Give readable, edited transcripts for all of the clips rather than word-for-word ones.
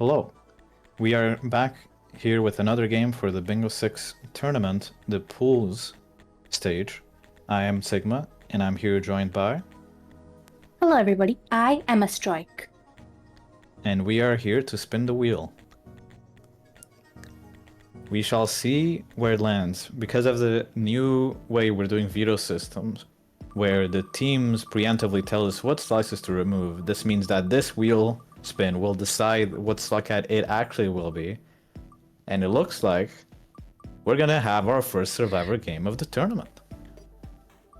Hello. We are back here with another game for the Bingo 6 tournament, the pools stage. I am Sigma, and I'm here joined by... Hello everybody, I am a strike. And we are here to spin the wheel. We shall see where it lands. Because of the new way we're doing veto systems, where the teams preemptively tell us what slices to remove, this means that this wheel spin will decide what Slugcat it actually will be. And it looks like we're gonna have our first Survivor game of the tournament.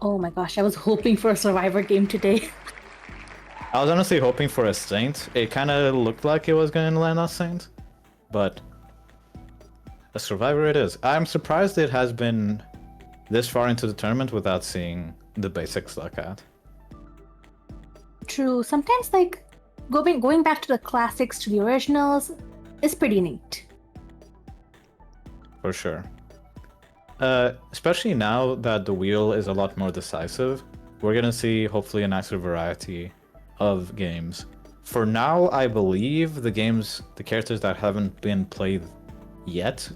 Oh my gosh, I was hoping for a Survivor game today. I was honestly hoping for a Saint. It kind of looked like it was gonna land on Saint, but a Survivor it is. I'm surprised it has been this far into the tournament without seeing the basic Slugcat. True, sometimes like going back to the classics, to the originals, is pretty neat. For sure. Especially now that the wheel is a lot more decisive, we're gonna see hopefully a nicer variety of games. For now, I believe the characters that haven't been played yet,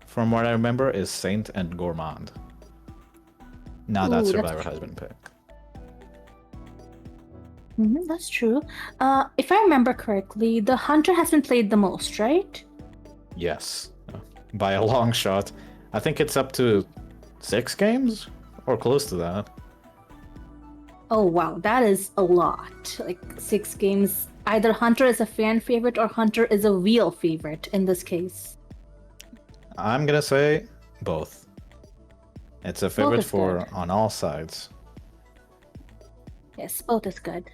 from what I remember, is Saint and Gourmand. Now that Survivor has been picked. That's true. If I remember correctly, the Hunter has been played the most, right? Yes, by a long shot. I think it's up to 6 games or close to that. Oh wow, that is a lot. Like 6 games. Either Hunter is a fan favorite or Hunter is a wheel favorite in this case. I'm gonna say both. It's a favorite for on all sides. Yes, both is good.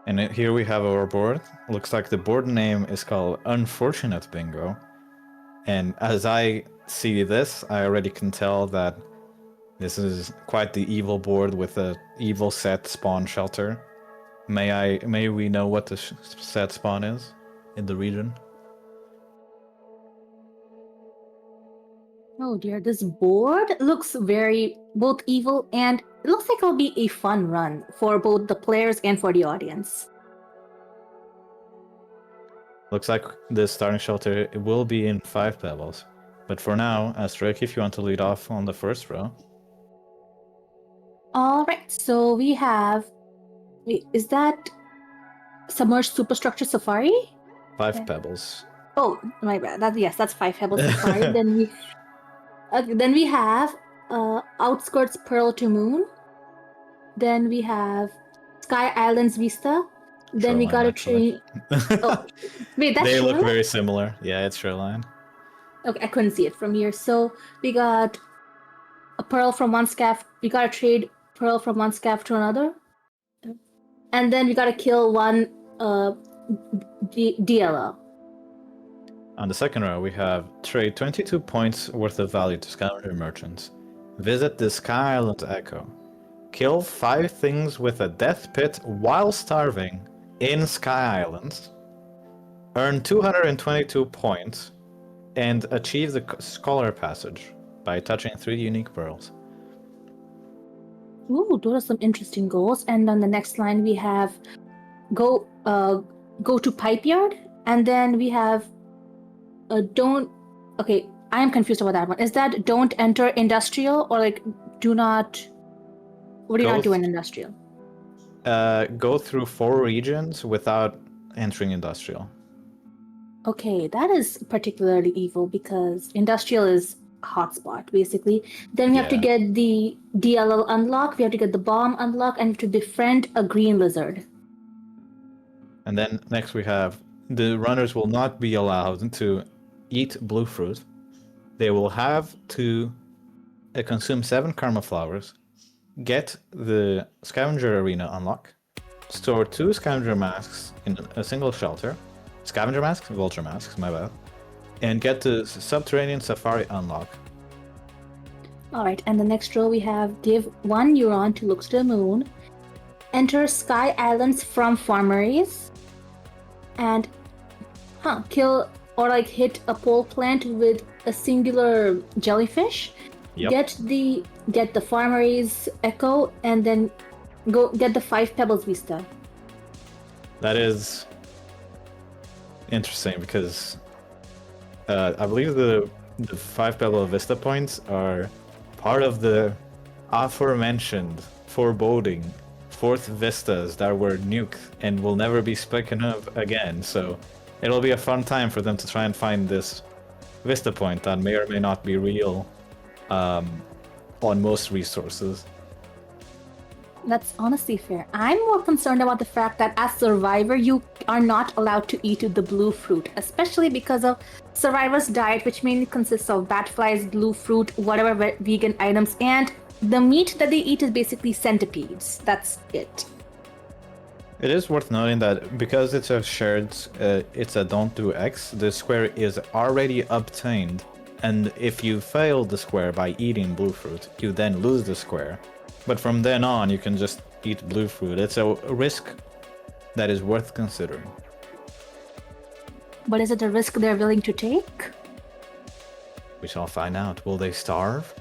And here we have our board. Looks like the board name is called Unfortunate Bingo. And as I see this, I already can tell that this is quite the evil board with a evil set spawn shelter. May we know what the set spawn is in the region? Oh dear, this board looks very both evil and it looks like it'll be a fun run for both the players and for the audience. Looks like the starting shelter will be in 5 pebbles. But for now, Asterik, if you want to lead off on the first row. Alright, so we have... Wait, is that Submerged Superstructure Safari? 5 pebbles. Oh, my bad. That's 5 pebbles Safari. Then we have Outskirts Pearl to Moon. Then we have Sky Islands Vista. Then we got a tree. Oh, wait, that's they Shoreline? look very similar. Yeah, it's Shoreline. Okay, I couldn't see it from here. So we got a pearl from one scaff. We got to trade pearl from one scaff to another. And then we got to kill one DLL. On the second row, we have trade 22 points worth of value to scavenger merchants. Visit the Sky Island Echo. Kill 5 things with a death pit while starving in Sky Islands. Earn 222 points and achieve the Scholar Passage by touching 3 unique pearls. Ooh, those are some interesting goals. And on the next line, we have go to Pipe Yard, and then we have don't. Okay, I am confused about that one. Is that don't enter industrial or like do not? What do you not do in industrial? Go through 4 regions without entering industrial. Okay, that is particularly evil because industrial is hotspot basically. Then we have to get the DLL unlock, we have to get the bomb unlock, and to befriend a green lizard. And then next we have the runners will not be allowed to eat blue fruit. They will have to consume 7 karma flowers, get the scavenger arena unlock, store 2 scavenger masks in a single shelter, scavenger masks, vulture masks, my bad, and get the subterranean safari unlock. Alright, and the next row we have give 1 neuron to look to the moon, enter Sky Islands from Farmeries, and kill or like hit a pole plant with a singular jellyfish, Yep. Get the Farmer's Echo, and then go get the 5 Pebbles Vista. That is interesting because I believe the 5 Pebble Vista points are part of the aforementioned foreboding 4th vistas that were nuked and will never be spoken of again. So it'll be a fun time for them to try and find this vista point that may or may not be real on most resources. That's honestly fair. I'm more concerned about the fact that as Survivor, you are not allowed to eat the blue fruit, especially because of Survivor's diet, which mainly consists of bat flies, blue fruit, whatever vegan items, and the meat that they eat is basically centipedes. That's it. It is worth noting that because it's a shared, it's a don't do X, the square is already obtained, and if you fail the square by eating blue fruit, you then lose the square. But from then on, you can just eat blue fruit. It's a risk that is worth considering. But is it a risk they're willing to take? We shall find out. Will they starve?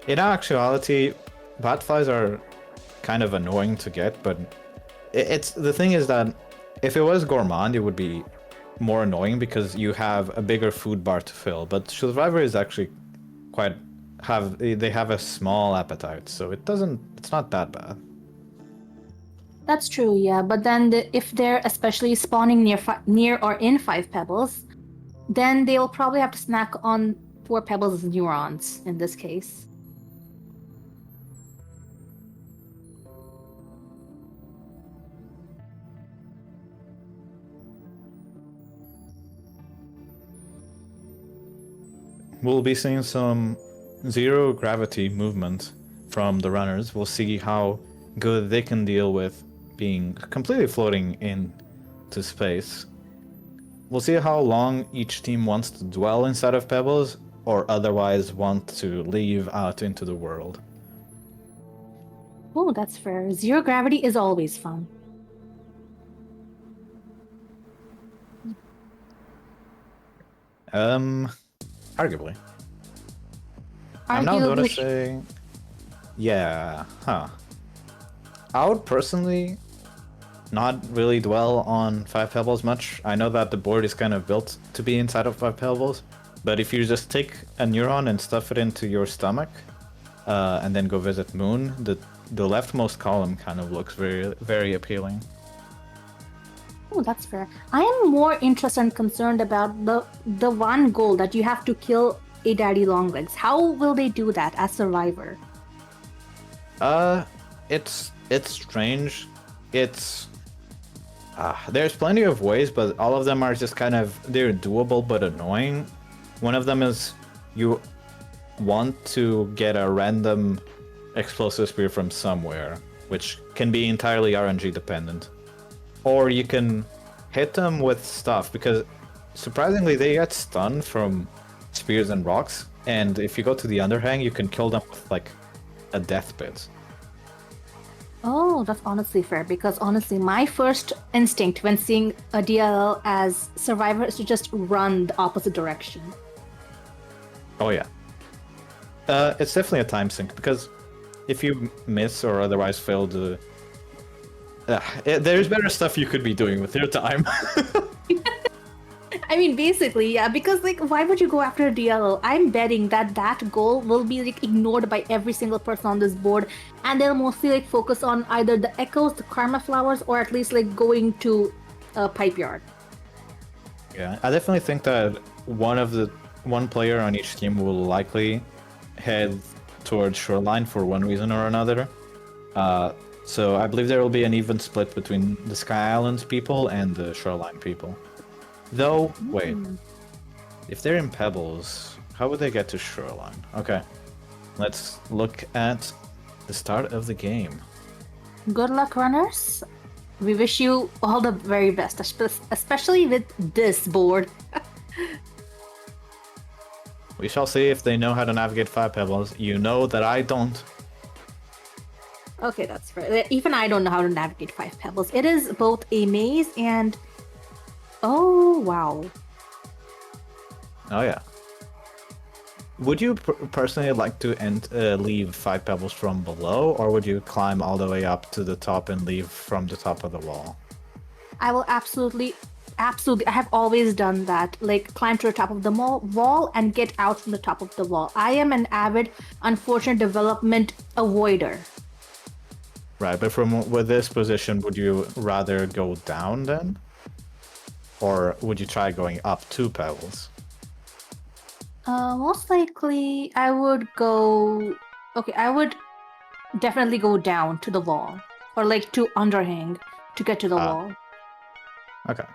In actuality, batflies are kind of annoying to get, but it's the thing is that if it was gourmand, it would be more annoying because you have a bigger food bar to fill. But Survivor is actually quite they have a small appetite, so it's not that bad. That's true, yeah. But then if they're especially spawning near or in 5 pebbles, then they'll probably have to snack on 4 pebbles neurons in this case. We'll be seeing some zero gravity movement from the runners. We'll see how good they can deal with being completely floating into space. We'll see how long each team wants to dwell inside of pebbles or otherwise want to leave out into the world. Oh, that's fair. Zero gravity is always fun. Arguably. I'm now going to say... Yeah, huh. I would personally not really dwell on 5 pebbles much. I know that the board is kind of built to be inside of 5 pebbles, but if you just take a neuron and stuff it into your stomach, and then go visit Moon, the leftmost column kind of looks very, very appealing. Oh, that's fair. I am more interested and concerned about the one goal that you have to kill a daddy longlegs. How will they do that as Survivor? It's strange. There's plenty of ways, but all of them are just kind of, they're doable but annoying. One of them is you want to get a random explosive spear from somewhere, which can be entirely RNG dependent. Or you can hit them with stuff, because surprisingly they get stunned from spears and rocks, and if you go to the underhang, you can kill them with like a death pit. Oh, that's honestly fair, because honestly, my first instinct when seeing a DLL as Survivor is to just run the opposite direction. Oh yeah. It's definitely a time sink, because if you miss or otherwise fail to... there's better stuff you could be doing with your time. I mean, basically, yeah, because, like, why would you go after a DLL? I'm betting that that goal will be, like, ignored by every single person on this board, and they'll mostly, like, focus on either the echoes, the karma flowers, or at least, like, going to a pipe yard. Yeah, I definitely think that one player on each team will likely head towards Shoreline for one reason or another. So I believe there will be an even split between the Sky Islands people and the Shoreline people. Though, wait, if they're in Pebbles, how would they get to Shoreline? Okay, let's look at the start of the game. Good luck, runners. We wish you all the very best, especially with this board. We shall see if they know how to navigate 5 Pebbles. You know that I don't. Okay, that's fair. Even I don't know how to navigate 5 Pebbles. It is both a maze and... Oh, wow. Oh, yeah. Would you personally like to leave 5 pebbles from below, or would you climb all the way up to the top and leave from the top of the wall? I will absolutely. I have always done that. Like, climb to the top of the wall and get out from the top of the wall. I am an avid, unfortunate development avoider. Right, but with this position, would you rather go down then? Or would you try going up 2 pebbles? Most likely, I would go. Okay, I would definitely go down to the wall, or like to underhang to get to the wall. Okay.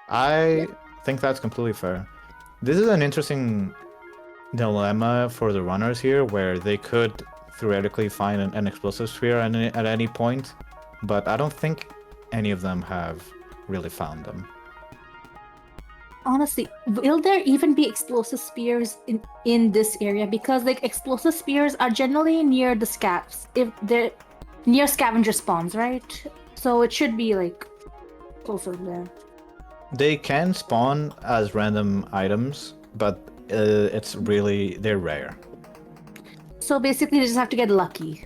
I think that's completely fair. This is an interesting dilemma for the runners here, where they could theoretically find an explosive sphere at any point, but I don't think any of them have really found them. Honestly, will there even be explosive spears in this area? Because like explosive spears are generally near the scavs, if they're near scavenger spawns, right? So it should be like closer there. They can spawn as random items, but they're rare. So basically, they just have to get lucky.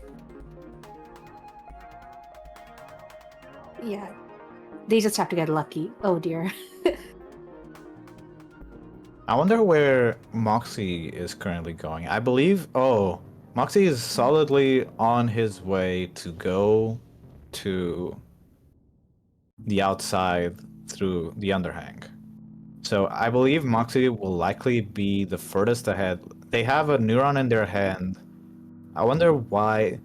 Yeah, they just have to get lucky. Oh dear. I wonder where Moxie is currently going. I believe... Oh, Moxie is solidly on his way to go to the outside through the underhang. So I believe Moxie will likely be the furthest ahead. They have a neuron in their hand. I wonder why...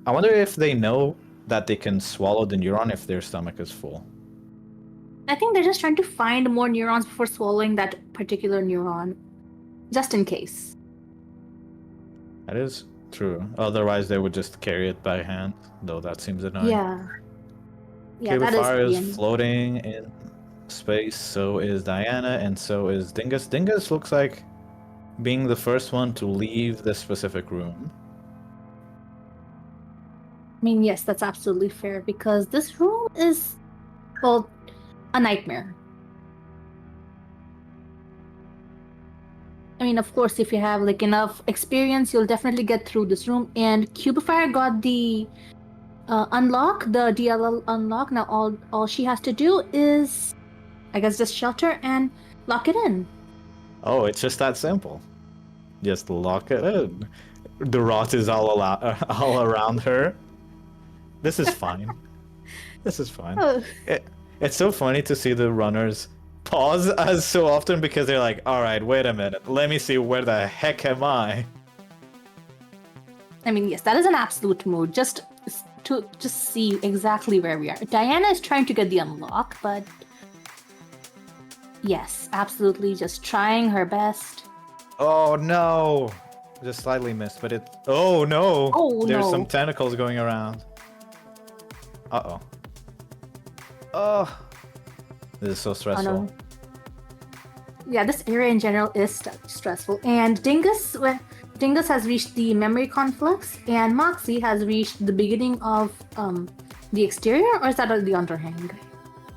I wonder if they know that they can swallow the neuron if their stomach is full. I think they're just trying to find more neurons before swallowing that particular neuron, just in case. That is true. Otherwise, they would just carry it by hand, though that seems annoying. Yeah. Yeah, Cable that Fire is is floating in space, so is Diana, and so is Dingus. Dingus looks like being the first one to leave this specific room. I mean, yes, that's absolutely fair, because this room is, well, a nightmare. I mean, of course, if you have like enough experience, you'll definitely get through this room. And Cubifier got the unlock, the DLL unlock. Now all she has to do is, I guess, just shelter and lock it in. Oh, it's just that simple. Just lock it in. The rot is all around her. This is fine. This is fine. Oh. It's so funny to see the runners pause as so often because they're like, all right, wait a minute. Let me see where the heck am I? I mean, yes, that is an absolute mood. Just to see exactly where we are. Diana is trying to get the unlock, but yes, absolutely just trying her best. Oh no! Just slightly missed, but it... Oh no! Oh, There's no. some tentacles going around. Uh-oh. Oh! This is so stressful. Oh, no. Yeah, this area in general is stressful. And Dingus has reached the memory conflicts, and Moxie has reached the beginning of the exterior, or is that the underhang?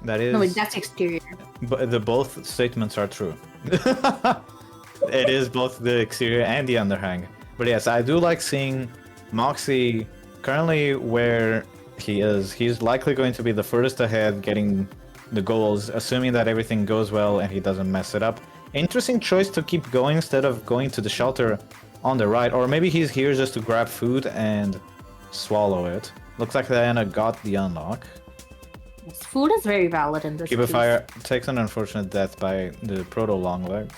That is... No, wait, that's exterior. But both statements are true. It is both the exterior and the underhang. But yes, I do like seeing Moxie currently where he is. He's likely going to be the furthest ahead getting the goals, assuming that everything goes well and he doesn't mess it up. Interesting choice to keep going instead of going to the shelter on the right. Or maybe he's here just to grab food and swallow it. Looks like Diana got the unlock. Yes, food is very valid in this Cubifier case. takes an unfortunate death by the proto-longlegs.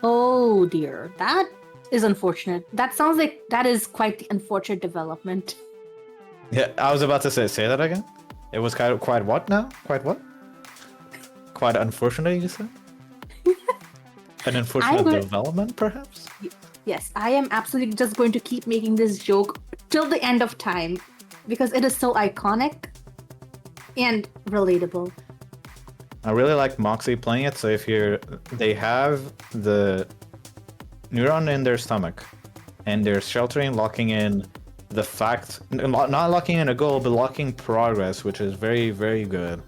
Oh dear, that is unfortunate. That sounds like that is quite the unfortunate development. Yeah, I was about to say that again. It was quite what now? Quite what? Quite unfortunate, you said? An unfortunate development, perhaps? Yes, I am absolutely just going to keep making this joke till the end of time because it is so iconic and relatable. I really like Moxie playing it, so if they have the neuron in their stomach and they're sheltering, locking in the fact, not locking in a goal, but locking progress, which is very, very good.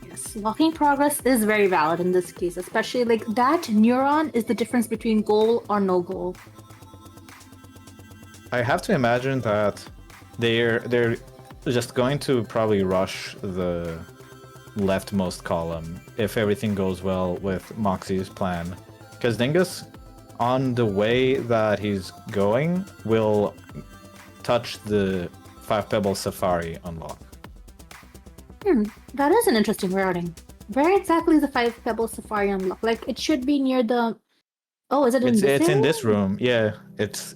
Yes, Locking progress is very valid in this case, especially like that neuron is the difference between goal or no goal. I have to imagine that they're just going to probably rush the leftmost column if everything goes well with Moxie's plan. Because Dingus, on the way that he's going, will touch the 5 Pebbles Safari unlock. That is an interesting routing. Where exactly is the 5 Pebbles Safari unlock? Like, it should be near the... Oh, is it in this It's in area? this room. Yeah, it's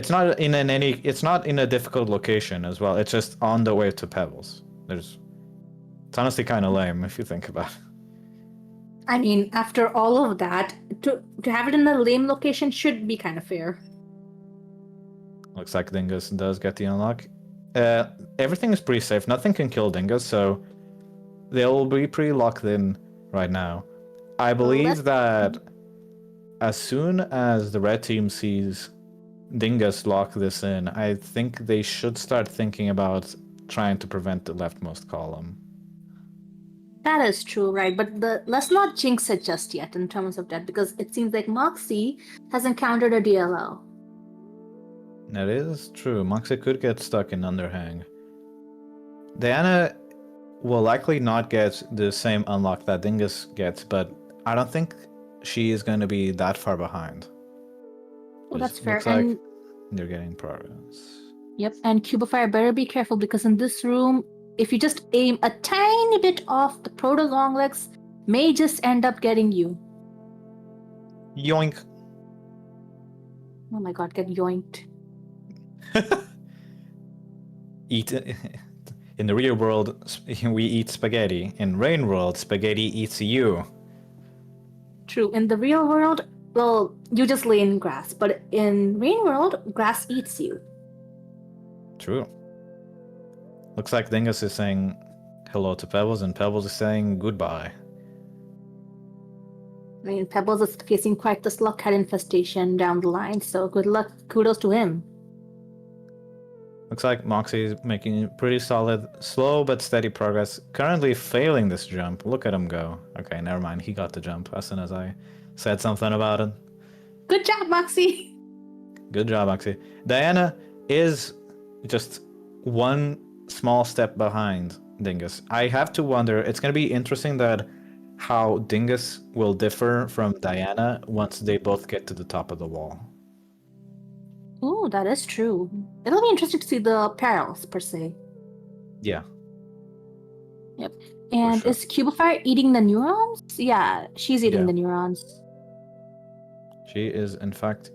not in it's not in a difficult location as well. It's just on the way to Pebbles. It's honestly kind of lame if you think about it. I mean, after all of that, to have it in a lame location should be kind of fair. Looks like Dingus does get the unlock. Everything is pretty safe. Nothing can kill Dingus, so they'll be pretty locked in right now. I believe that as soon as the red team sees Dingus lock this in, I think they should start thinking about trying to prevent the leftmost column. That is true, right? But let's not jinx it just yet in terms of that, because it seems like Moxie has encountered a DLL. That is true. Moxie could get stuck in underhang. Diana will likely not get the same unlock that Dingus gets, but I don't think she is going to be that far behind. Well, that's fair. Looks like they're getting progress. Yep, and Cubifier better be careful, because in this room, if you just aim a tiny bit off, the proto longlegs may just end up getting you. Yoink. Oh my god, get yoinked. Eat in the real world, we eat spaghetti. In rain world, spaghetti eats you. True. In the real world, well, you just lay in grass, but in rain world, grass eats you. True. Looks like Dingus is saying hello to Pebbles, and Pebbles is saying goodbye. I mean, Pebbles is facing quite the Slugcat infestation down the line, so good luck, kudos to him. Looks like Moxie is making pretty solid, slow but steady progress. Currently failing this jump. Look at him go. Okay, never mind. He got the jump as soon as I said something about it. Good job, Moxie! Good job, Moxie. Diana is just one small step behind Dingus. I have to wonder, it's going to be interesting that how Dingus will differ from Diana once they both get to the top of the wall. Oh, that is true. It'll be interesting to see the parallels, per se. Yeah. Yep. And sure. is Cubifier eating the neurons? Yeah, she's eating the neurons. She is, in fact,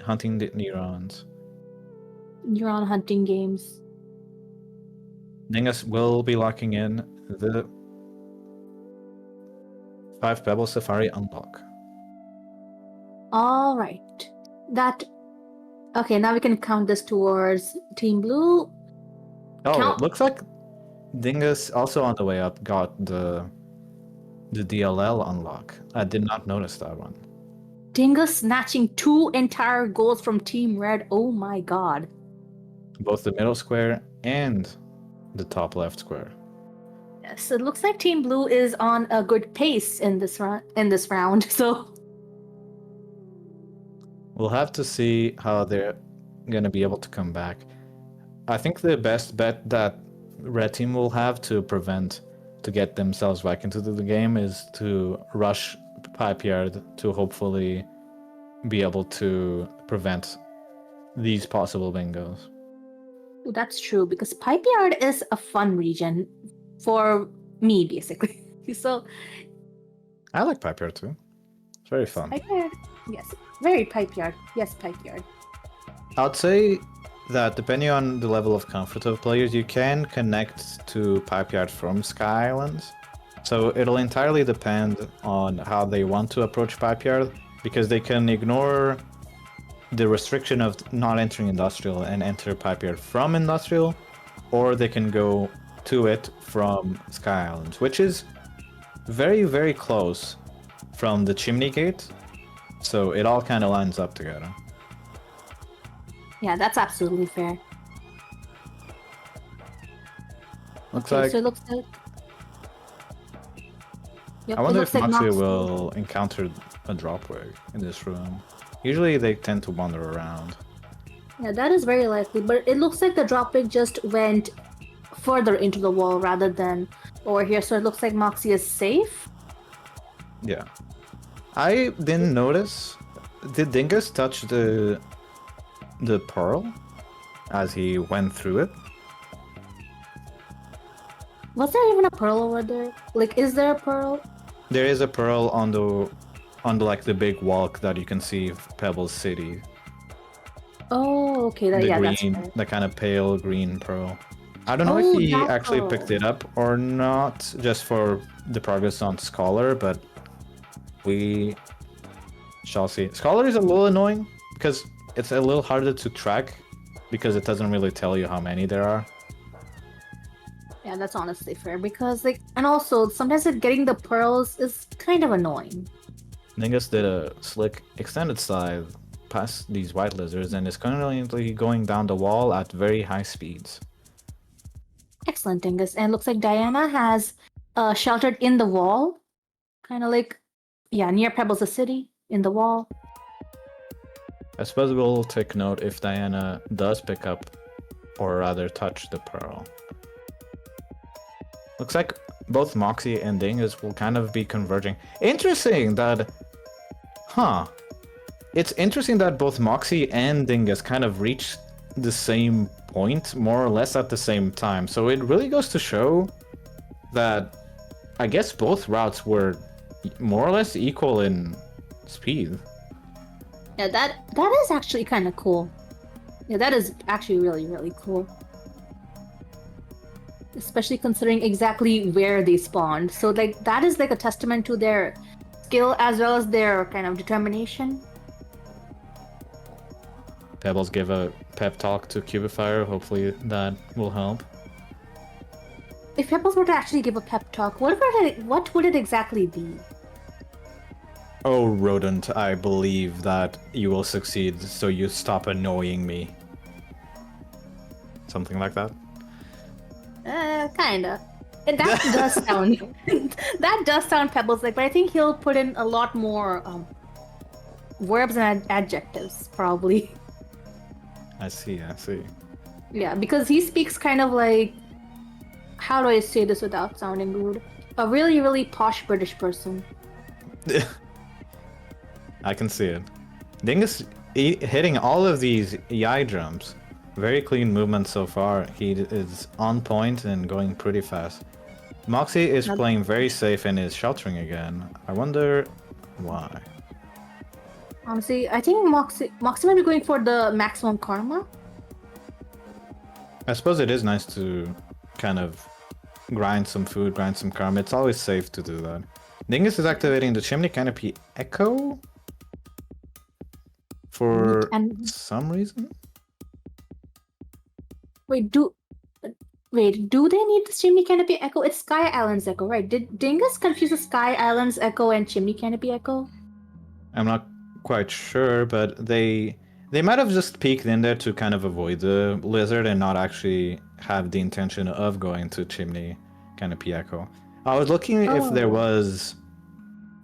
hunting the neurons. Neuron hunting games. Dingus will be locking in the 5 Pebble Safari unlock. All right. Okay, now we can count this towards Team Blue. Oh, looks like Dingus, also on the way up, got the DLL unlock. I did not notice that one. Dingus snatching 2 entire goals from Team Red. Oh my god. Both the middle square and the top left square. Yes, it looks like Team Blue is on a good pace in this round. So we'll have to see how they're gonna be able to come back. I think the best bet that Red Team will have to get themselves back into the game is to rush Pipe Yard to hopefully be able to prevent these possible bingos. that's true, because Pipe Yard is a fun region for me, basically. So I like Pipe Yard too. It's very fun. Pipe Yard, yes, very Pipe Yard. Yes, Pipe Yard. I'd say that depending on the level of comfort of players, you can connect to Pipe Yard from Sky Islands. So it'll entirely depend on how they want to approach Pipe Yard, because they can ignore the restriction of not entering Industrial and enter Pipe Yard from Industrial, or they can go to it from Sky Islands, which is very, very close from the Chimney Gate. So it all kind of lines up together. Yeah, that's absolutely fair. Looks Okay, like so it looks like Yep, I it wonder looks if like Moxie Moxie. will encounter a dropway in this room. Usually they tend to wander around. Yeah, that is very likely, but it looks like the droppick just went further into the wall rather than over here, so it looks like Moxie is safe. Yeah. I didn't notice. Did Dingus touch the pearl as he went through it? Was there even a pearl over there? Like, is there a pearl? There is a pearl on the like the big walk that you can see of Pebbles City. Oh, okay, that, The yeah, that's green, fair. the kind of pale green pearl. I don't know if Oh, he that actually picked pearl. it up or not, just for the progress on Scholar, but we shall see. Scholar is a little annoying because it's a little harder to track because it doesn't really tell you how many there are. Yeah, that's honestly fair because, like, and also sometimes getting the pearls is kind of annoying. Dingus did a slick extended slide past these white lizards and is currently going down the wall at very high speeds. Excellent, Dingus. And looks like Diana has sheltered in the wall, kind of like, yeah, near Pebbles the City, in the wall. I suppose we'll take note if Diana does pick up, or rather touch the pearl. Looks like both Moxie and Dingus will kind of be converging. Interesting that... Huh. It's interesting that both Moxie and Dingus kind of reach the same point, more or less at the same time. So it really goes to show that I guess both routes were more or less equal in speed. Yeah, that is actually kind of cool. Yeah, that is actually really, really cool. Especially considering exactly where they spawned. So, like, that is like a testament to their skill as well as their kind of determination. Pebbles give a pep talk to Cubifier. Hopefully that will help. If Pebbles were to actually give a pep talk, what would it exactly be? Oh, Rodent, I believe that you will succeed, so you stop annoying me. Something like that. Kinda. And that does sound that does sound Pebbles like, but I think he'll put in a lot more verbs and adjectives, probably. I see, I see. Yeah, because he speaks kind of like, how do I say this without sounding rude? A really, really posh British person. I can see it. Dingus hitting all of these yai jumps. Very clean movement so far. He is on point and going pretty fast. Moxie is Not- playing very safe and is sheltering again. I wonder why. Honestly, I think Moxie might be going for the maximum karma. I suppose it is nice to kind of grind some food, grind some karma. It's always safe to do that. Dingus is activating the chimney canopy echo for And some reason. wait, do they need the chimney canopy echo? It's Sky Island's echo, right? Did Dingus confuse the Sky Island's echo and chimney canopy echo? I'm not quite sure, but they might have just peeked in there to kind of avoid the lizard and not actually have the intention of going to chimney canopy echo. I was looking if there was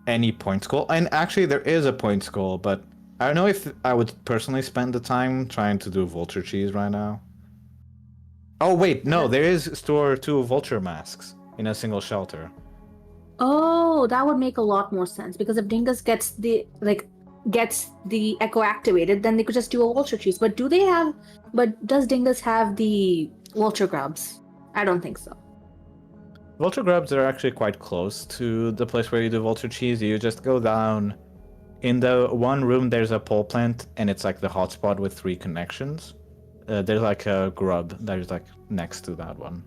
any point skull, and actually there is a point skull, but I don't know if I would personally spend the time trying to do vulture cheese right now. Oh wait, no, there is store 2 vulture masks in a single shelter. Oh, that would make a lot more sense because if Dingus gets the echo activated, then they could just do a vulture cheese. But does Dingus have the vulture grubs? I don't think so. Vulture grubs are actually quite close to the place where you do vulture cheese. You just go down. In the one room, there's a pole plant, and it's like the hotspot with 3 connections. There's like a grub that is like next to that one.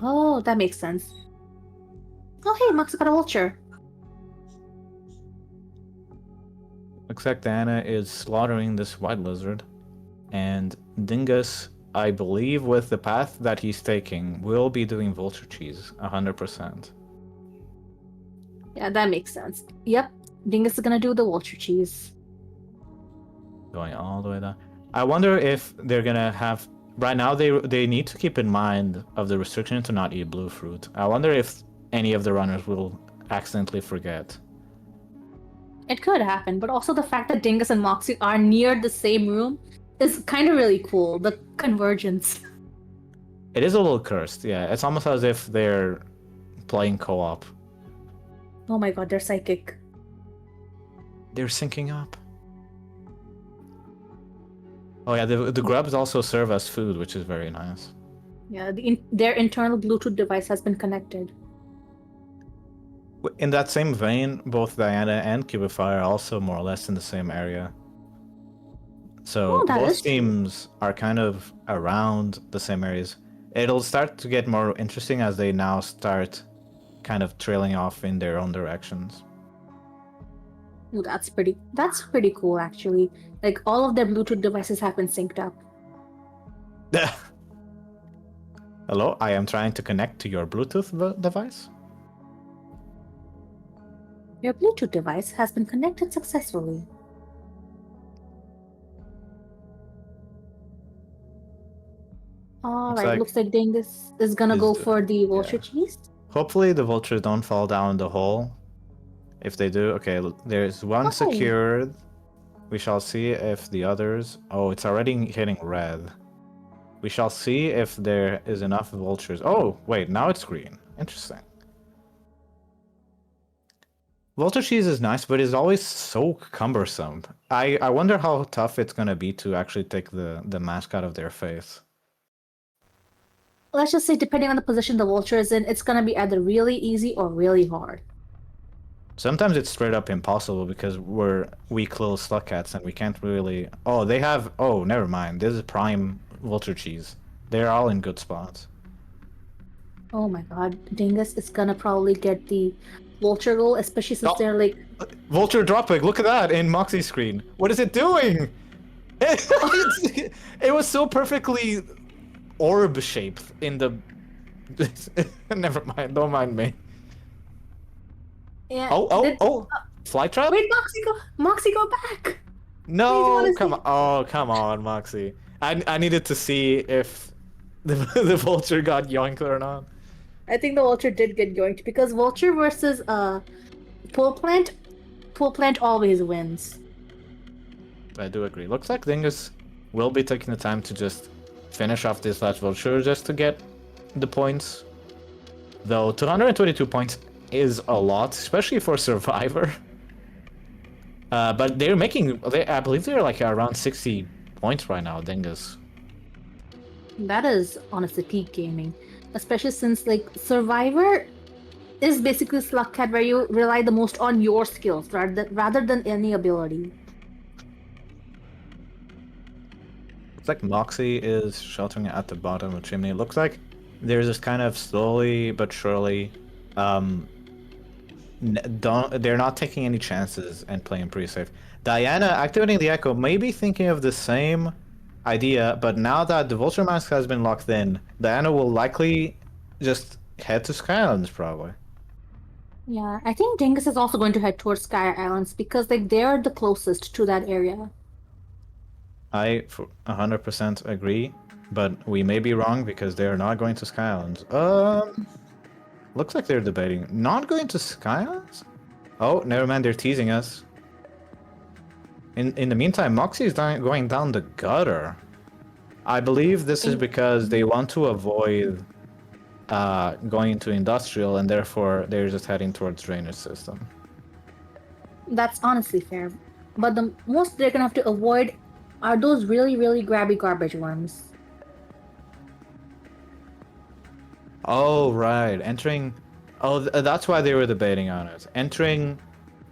Oh, that makes sense. Oh, hey, Max got a vulture. Looks like Diana is slaughtering this white lizard, and Dingus, I believe with the path that he's taking, will be doing vulture cheese 100%. Yeah, that makes sense. Yep, Dingus is gonna do the vulture cheese. Going all the way down. I wonder if they're gonna have... Right now, they need to keep in mind of the restriction to not eat blue fruit. I wonder if any of the runners will accidentally forget. It could happen, but also the fact that Dingus and Moxie are near the same room is kind of really cool. The convergence. It is a little cursed, yeah. It's almost as if they're playing co-op. Oh my god, they're psychic. They're syncing up. Oh yeah, the grubs also serve as food, which is very nice. Yeah, their internal Bluetooth device has been connected. In that same vein, both Diana and Cubify are also more or less in the same area. So Oh, that both is true. teams are kind of around the same areas. It'll start to get more interesting as they now start kind of trailing off in their own directions. Ooh, that's pretty cool actually. Like all of their Bluetooth devices have been synced up. Hello, I am trying to connect to your Bluetooth device. Your Bluetooth device has been connected successfully. Alright, looks like Dingus is gonna go for the vulture cheese. Hopefully the vultures don't fall down the hole. If they do, okay, there's one secured. We shall see if the others... Oh, it's already hitting red. We shall see if there is enough vultures. Oh, wait, now it's green. Interesting. Vulture cheese is nice, but it's always so cumbersome. I wonder how tough it's gonna be to actually take the mask out of their face. Let's just say, depending on the position the vulture is in, it's gonna be either really easy or really hard. Sometimes it's straight up impossible because we're weak little Slugcats and we can't really... Oh, they have... Oh, never mind. This is prime vulture cheese. They're all in good spots. Oh my god, Dingus is gonna probably get the vulture goal, especially since they're like... Vulture dropping, look at that in Moxie's screen. What is it doing? It was so perfectly orb-shaped in the... Never mind, don't mind me. Yeah, Fly trap? Wait, Moxie, go back! No, come on. Oh, come on, Moxie. I needed to see if the vulture got yoinked or not. I think the vulture did get yoinked because vulture versus pool plant always wins. I do agree. Looks like Dingus will be taking the time to just finish off this last vulture just to get the points. Though 222 points is a lot, especially for Survivor. But they're making... I believe they're like around 60 points right now, Dingus. That is honestly peak gaming. Especially since like Survivor is basically Slugcat where you rely the most on your skills rather than any ability. Looks like Moxie is sheltering at the bottom of the chimney. It looks like there's this kind of slowly but surely... they're not taking any chances and playing pretty safe. Diana activating the Echo may be thinking of the same idea, but now that the Vulture Mask has been locked in, Diana will likely just head to Sky Islands, probably. Yeah, I think Dingus is also going to head towards Sky Islands because like they're the closest to that area. I 100% agree, but we may be wrong because they're not going to Sky Islands. Looks like they're debating not going to Sky Islands? Oh, never mind, they're teasing us. In the meantime, Moxie is going down the gutter. I believe this is because they want to avoid going into industrial, and therefore they're just heading towards drainage system. That's honestly fair. But the most they're gonna have to avoid are those really, really grabby garbage worms. Oh, right. Entering... Oh, that's why they were debating on it. Entering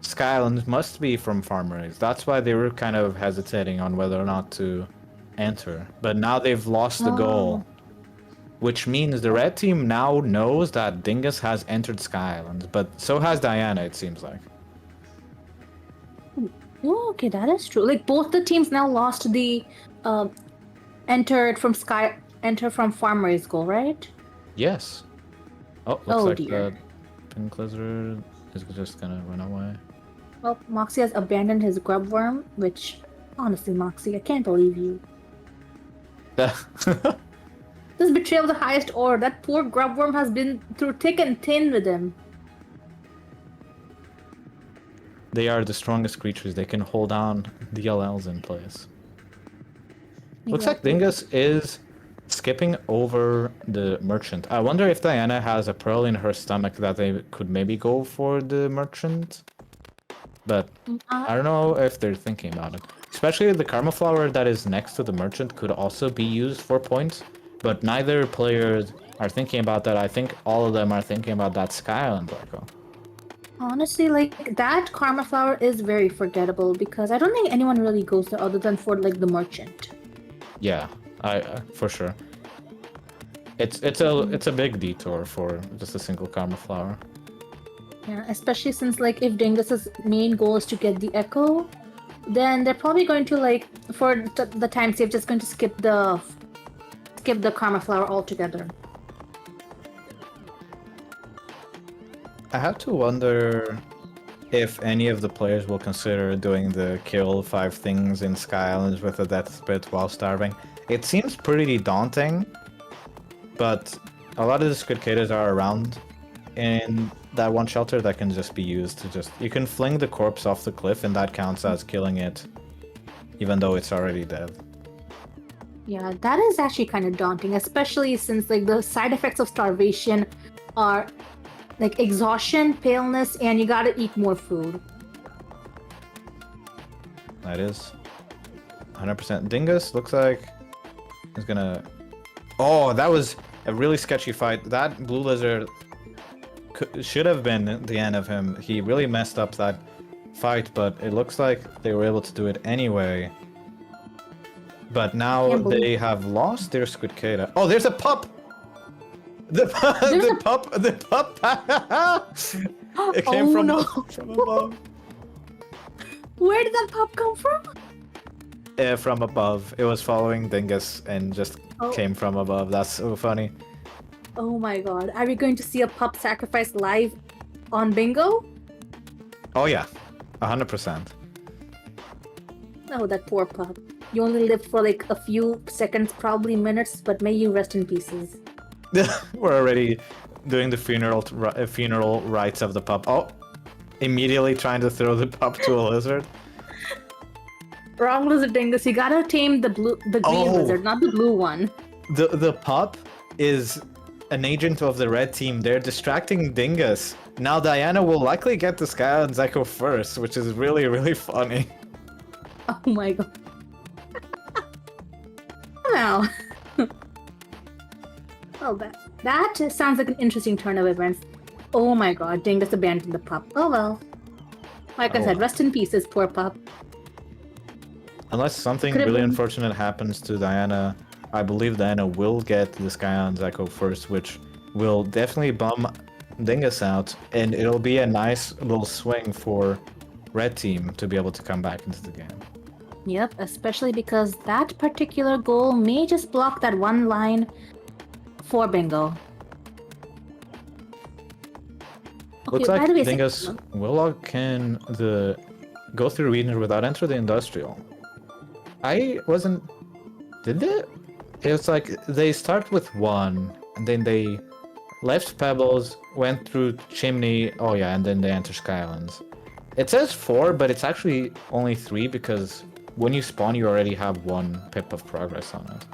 Sky Islands must be from Farmers. That's why they were kind of hesitating on whether or not to enter. But now they've lost the goal. Which means the red team now knows that Dingus has entered Sky Islands. But so has Diana, it seems like. Oh, okay, that is true. Like both the teams now lost the enter from Farmers goal, right? Yes. Oh, looks like dear. the pink lizard is just gonna run away. Well, Moxie has abandoned his grub worm, which, honestly, Moxie, I can't believe you. This betrayal of the highest order. That poor grub worm has been through thick and thin with him. they are the strongest creatures. They can hold down DLLs in place. Looks like Exactly. Dingus is skipping over the merchant. I wonder if Diana has a pearl in her stomach that they could maybe go for the merchant. But I don't know if they're thinking about it. Especially the karma flower that is next to the merchant could also be used for points. But neither players are thinking about that. I think all of them are thinking about that Sky Island Echo. Honestly, like that karma flower is very forgettable because I don't think anyone really goes there other than for like the merchant. Yeah, I for sure. It's a big detour for just a single karma flower. Yeah, especially since like if Dingus's main goal is to get the echo, then they're probably going to like for the time save just going to skip the karma flower altogether. I have to wonder if any of the players will consider doing the kill 5 things in Sky Islands with a death spit while starving. It seems pretty daunting, but a lot of the Squidcadas are around in that one shelter that can just be used to just... You can fling the corpse off the cliff and that counts as killing it, even though it's already dead. Yeah, that is actually kind of daunting, especially since like the side effects of starvation are like exhaustion, paleness, and you gotta eat more food. That is 100%. Dingus looks like he's gonna... Oh, that was a really sketchy fight. That blue lizard should have been the end of him. He really messed up that fight, but it looks like they were able to do it anyway. But now they have lost their Squidcada. Oh, there's a pup! The pup! It came from above. Where did that pup come from? From above. It was following Dingus and just came from above. That's so funny. Oh my god. Are we going to see a pup sacrifice live on Bingo? Oh yeah, 100%. Oh, that poor pup. You only lived for like a few seconds, probably minutes, but may you rest in pieces. We're already doing the funeral rites of the pup. Oh, immediately trying to throw the pup to a lizard. Wrong lizard, Dingus. You gotta tame the green lizard, not the blue one. The pup is an agent of the red team. They're distracting Dingus. Now Diana will likely get the Sky Islands Echo first, which is really, really funny. Oh my god. Wow. Oh, that sounds like an interesting turn of events. Oh my god, Dingus abandoned the pup. Oh well. Like I said, rest in pieces, poor pup. Unless something really unfortunate happens to Diana, I believe Diana will get the Sky Islands Echo first, which will definitely bum Dingus out, and it'll be a nice little swing for Red Team to be able to come back into the game. Yep, especially because that particular goal may just block that one line for Bingo. Looks like Dingus Willow can go through region without entering the industrial. I wasn't... Did they? It was like they start with 1, and then they left Pebbles, went through Chimney, oh yeah, and then they enter Skylands. It says 4, but it's actually only 3 because when you spawn, you already have 1 pip of progress on it.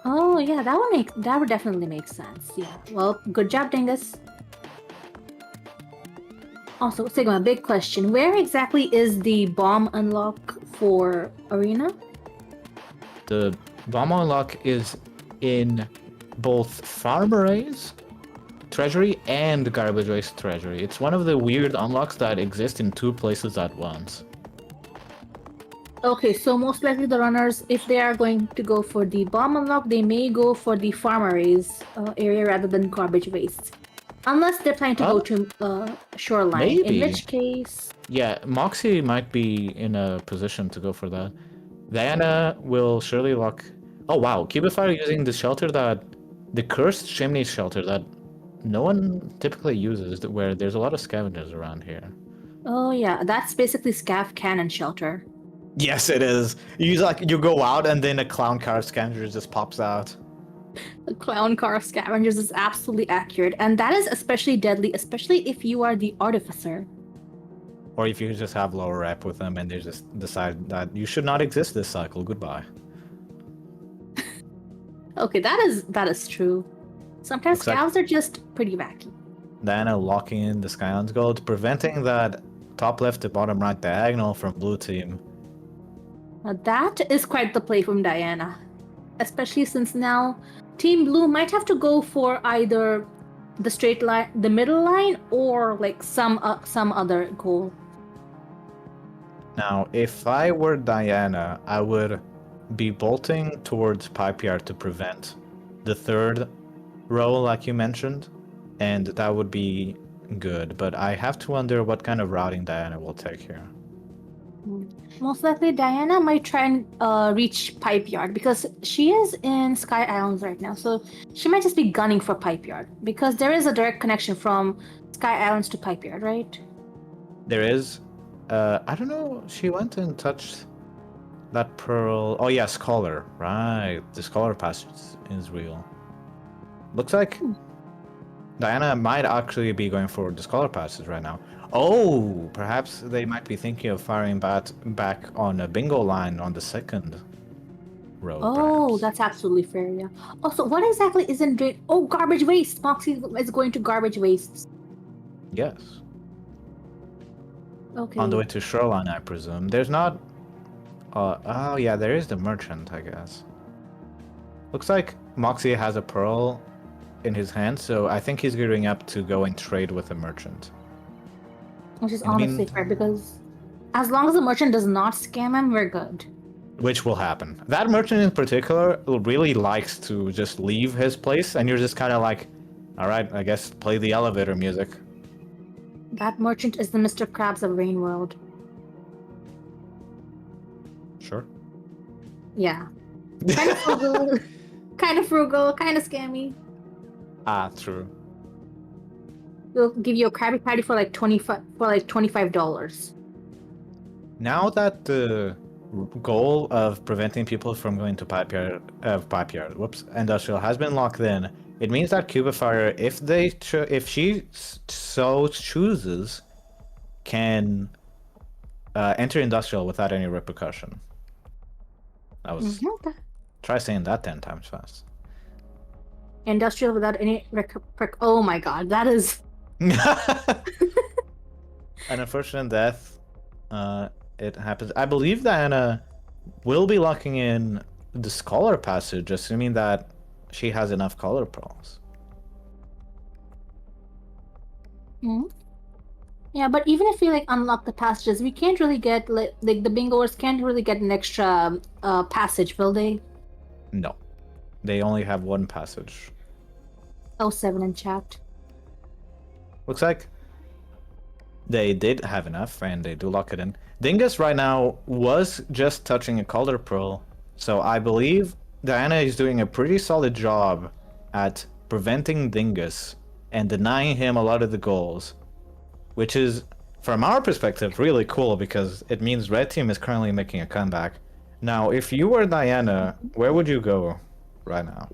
Oh yeah, that would definitely make sense. Yeah. Well, good job, Dingus. Also, Sigma, big question. Where exactly is the bomb unlock for Arena? The bomb unlock is in both Farmer's Treasury and Garbage Waste Treasury. It's one of the weird unlocks that exist in 2 places at once. Okay, so most likely the runners, if they are going to go for the bomb unlock, they may go for the Farmer's area rather than Garbage Waste. Unless they're planning to go to Shoreline, maybe. in which case... Yeah, Moxie might be in a position to go for that. Diana will surely lock... Oh wow, Cubify using the shelter the cursed chimney shelter that no one typically uses, where there's a lot of scavengers around here. Oh yeah, that's basically Scav Cannon Shelter. Yes, it is. You go out and then a clown car scavenger just pops out. The clown car scavengers is absolutely accurate, and that is especially deadly, especially if you are the artificer. Or if you just have lower rep with them and they just decide that you should not exist this cycle, goodbye. Okay, that is true. Sometimes Looks like scavs are just pretty wacky. Diana locking in the Skylands Gold, preventing that top left to bottom right diagonal from blue team. Now that is quite the play from Diana. Especially since now Team Blue might have to go for either the straight line, the middle line, or like some other goal. Now, if I were Diana, I would be bolting towards Pipe Yard to prevent the third row, like you mentioned, and that would be good. But I have to wonder what kind of routing Diana will take here. Most likely, Diana might try and reach Pipe Yard because she is in Sky Islands right now. So she might just be gunning for Pipe Yard because there is a direct connection from Sky Islands to Pipe Yard, right? There is, I don't know, she went and touched that pearl. Oh, yeah, Scholar. Right, the Scholar passage is real. Looks like Diana might actually be going for the Scholar passage right now. Oh, perhaps they might be thinking of firing back on a bingo line on the second row. Oh, perhaps. that's absolutely fair, yeah. Also, what exactly is in drain? Oh, garbage waste! Moxie is going to garbage wastes. Yes. Okay. On the way to Shoreline, I presume. There's not... oh, yeah, there is the merchant, I guess. Looks like Moxie has a pearl in his hand, so I think he's gearing up to go and trade with the merchant. Which is In the honestly fair because as long as the merchant does not scam him, we're good. Which will happen. That merchant in particular really likes to just leave his place, and you're just kind of like, all right, I guess play the elevator music. That merchant is the Mr. Krabs of Rain World. Sure. Yeah. Kind of frugal, kind of scammy. Ah, true. We'll give you a Krabby Patty for like $25. Now that the goal of preventing people from going to Pipe Yard, Industrial has been locked in, it means that Cubifier, if she so chooses, can enter Industrial without any repercussion. Try saying that 10 times fast. Industrial without any oh my god, that is An unfortunate death. It happens. I believe Diana will be locking in the Scholar passage, assuming that she has enough color pearls. Yeah, but even if we like unlock the passages, we can't really get like the bingoers can't really get an extra passage, will they? No, they only have one passage. Oh, 7 in chat. Looks like they did have enough, and they do lock it in. Dingus right now was just touching a color pearl, so I believe Diana is doing a pretty solid job at preventing Dingus and denying him a lot of the goals, which is, from our perspective, really cool because it means Red Team is currently making a comeback. Now, if you were Diana, where would you go right now?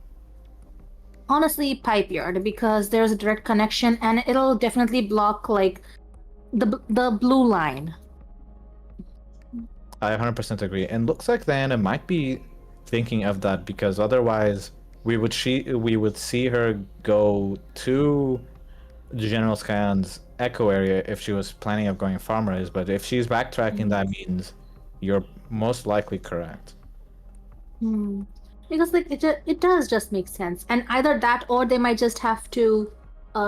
Honestly, Pipe Yard, because there's a direct connection and it'll definitely block like the blue line. I 100% agree. And looks like Diana might be thinking of that because otherwise we would see her go to the General Scan's Echo area if she was planning of going Farmers, but if she's backtracking, that means you're most likely correct. Because like it does just make sense, and either that or they might just have to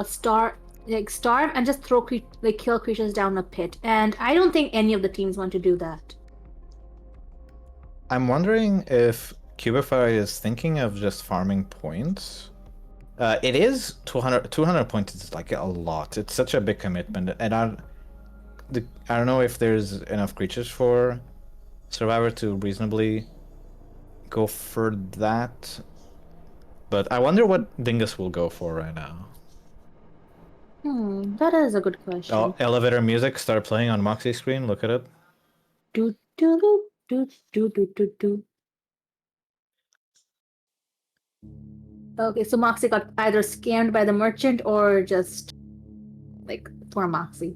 starve and just kill creatures down a pit, and I don't think any of the teams want to do that. I'm wondering if Cubify is thinking of just farming points. It is 200 points is like a lot. It's such a big commitment, and I don't know if there's enough creatures for Survivor to reasonably go for that. But I wonder what Dingus will go for right now. That is a good question. Oh, elevator music start playing on Moxie's screen. Look at it. Do do do do do do do do. Okay, so Moxie got either scammed by the merchant or just like for Moxie.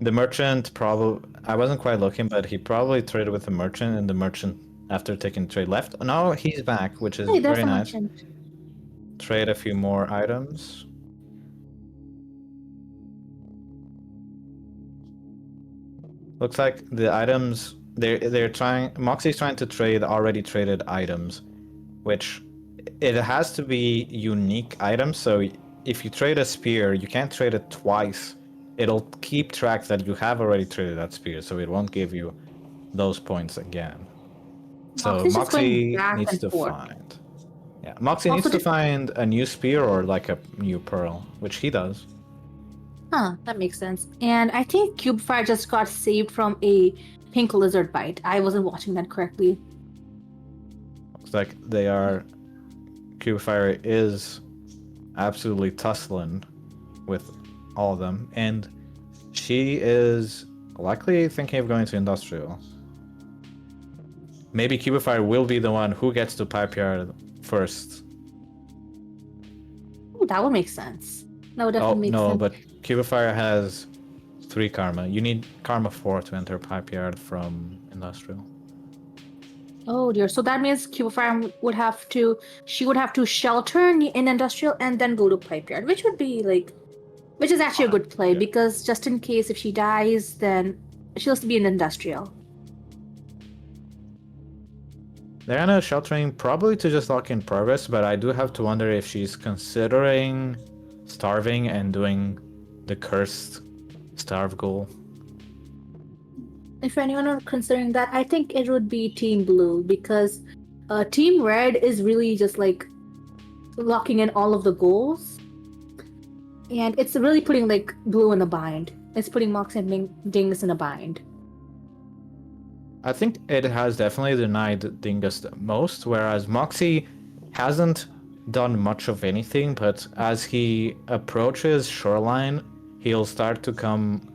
The merchant probably... I wasn't quite looking, but he probably traded with the merchant, and the merchant, after taking trade, left. No, he's back, which is Hey, there's very a nice. merchant. Trade a few more items. Looks like the items... They're trying... Moxie's trying to trade already traded items, which... It has to be unique items, so if you trade a spear, you can't trade it twice. It'll keep track that you have already traded that spear, so it won't give you those points again. So Moxie's just going Moxie back needs and to forth. find... Yeah, Moxie Also, needs to find a new spear or like a new pearl, which he does. Huh, that makes sense. And I think Cubefire just got saved from a pink lizard bite. I wasn't watching that correctly. Looks like they are... Cubefire is absolutely tussling with all of them, and she is likely thinking of going to industrial. Maybe Cubefire will be the one who gets to Pipe Yard first. Ooh, that would make sense. That would definitely make sense. But Cubefire has 3 karma. You need karma 4 to enter Pipe Yard from industrial. Oh dear. So that means Cubefire would have to... She would have to shelter in industrial and then go to Pipe Yard, which would be like... Which is actually a good play, yeah. because just in case if she dies, then she has to be in industrial. Diana is sheltering probably to just lock in progress, but I do have to wonder if she's considering starving and doing the cursed starve goal. If anyone are considering that, I think it would be Team Blue, because Team Red is really just like locking in all of the goals, and it's really putting like Blue in a bind. It's putting Mox and Dingus in a bind. I think it has definitely denied Dingus the most, whereas Moxie hasn't done much of anything, but as he approaches Shoreline, he'll start to come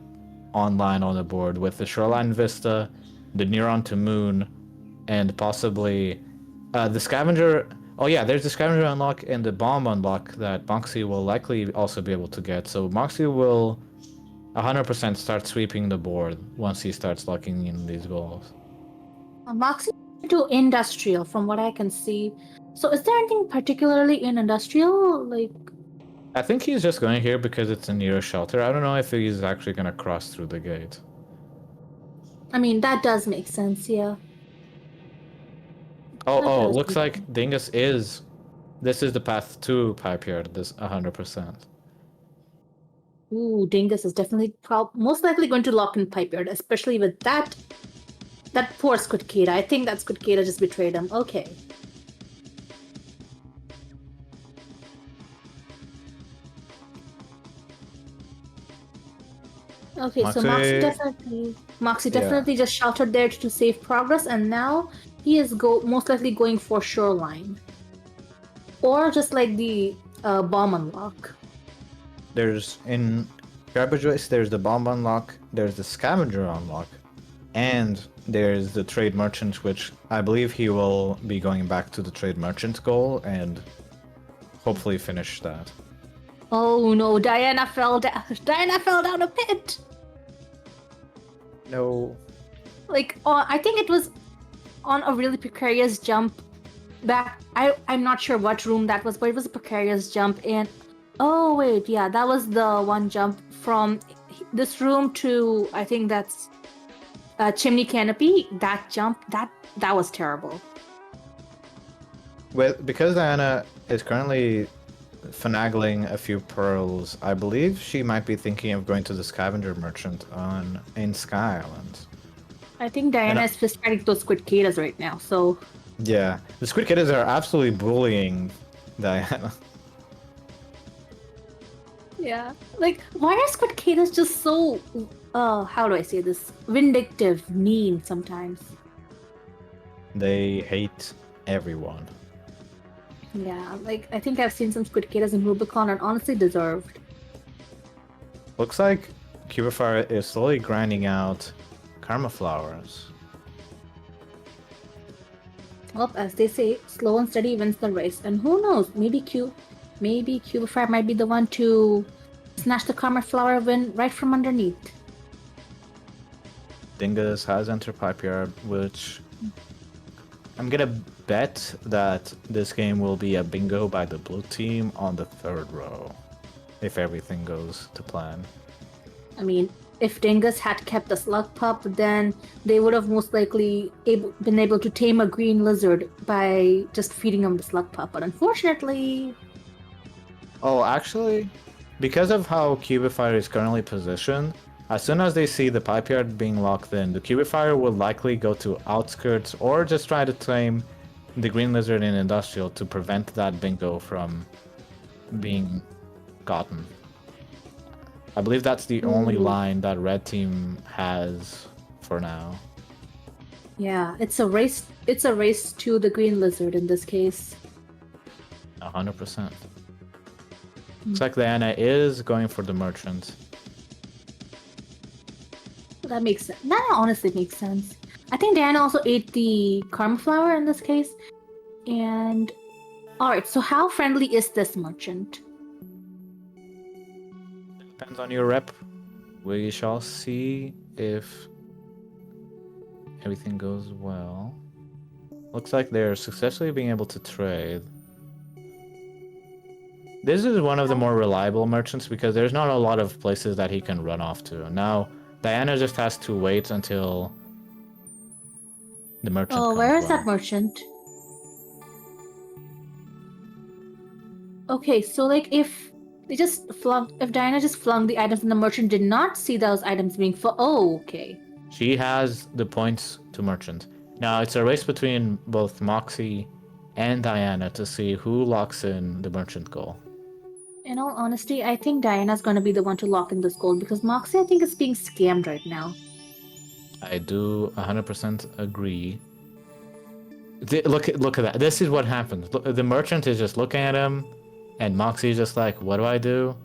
online on the board with the Shoreline Vista, the Neuron to Moon, and possibly the Scavenger. Oh yeah, there's the Scavenger unlock and the Bomb unlock that Moxie will likely also be able to get. So Moxie will 100% start sweeping the board once he starts locking in these goals. Moxie to industrial, from what I can see. So is there anything particularly in industrial? Like, I think he's just going here because it's a near shelter. I don't know if he's actually gonna cross through the gate. I mean, that does make sense, yeah. Oh, does looks make like Dingus is... This is the path to Pipe Yard, this 100%. Ooh, Dingus is definitely most likely going to lock in Pipe Yard, especially with that poor Squidcada. I think that Squidcada just betrayed him. Okay. Okay, so Moxie definitely just sheltered there to save progress, and now he is most likely going for Shoreline. Or just like the bomb unlock. There's in Garbage Waste, there's the Bomb unlock, there's the Scavenger unlock, and there's the Trade Merchant, which I believe he will be going back to the Trade Merchant goal and hopefully finish that. Oh no, Diana fell down. Diana fell down a pit. No. Like, I think it was on a really precarious jump back. I'm not sure what room that was, but it was a precarious jump. And oh wait, yeah, that was the one jump from this room to, I think that's Chimney Canopy. That jump, that was terrible. Well, because Diana is currently finagling a few pearls, I believe she might be thinking of going to the Scavenger Merchant in Sky Island. I think Diana is just fighting those Squidcadas right now, so... Yeah, the Squidcadas are absolutely bullying Diana. Yeah, like, why are Squidcadas just so, how do I say this? Vindictive, mean sometimes. They hate everyone. Yeah, like, I think I've seen some Squidcadas in Rubicon and honestly deserved. Looks like Cubefire is slowly grinding out Karma Flowers. Well, as they say, slow and steady wins the race. And who knows, maybe Cubefire might be the one to snatch the Karma Flower win right from underneath. Dingus has entered Pipe Yard, which I'm gonna bet that this game will be a bingo by the blue team on the third row, if everything goes to plan. I mean, if Dingus had kept the slug pup, then they would have most likely been able to tame a green lizard by just feeding him the slug pup. But unfortunately, Oh, actually, because of how Cubifier is currently positioned, as soon as they see the pipe yard being locked in, the Cubifier will likely go to outskirts or just try to tame the green lizard in industrial to prevent that bingo from being gotten. I believe that's the only line that red team has for now. yeah, it's a race. It's a race to the green lizard in this case. 100%. Looks like Diana is going for the merchant. That makes sense. That honestly makes sense. I think Diana also ate the karma flower in this case. And alright, so how friendly is this merchant? Depends on your rep. We shall see if everything goes well. Looks like they're successfully being able to trade. This is one of the more reliable merchants because there's not a lot of places that he can run off to. Now, Diana just has to wait until the merchant comes. Where is that merchant? Okay, so like if Diana just flung the items and the merchant did not see those items being okay. She has the points to merchant. Now it's a race between both Moxie and Diana to see who locks in the merchant goal. In all honesty, I think Diana's gonna be the one to lock in this gold because Moxie, I think, is being scammed right now. I do 100% agree. Look at that. This is what happens. The merchant is just looking at him, and Moxie's just like, what do I do?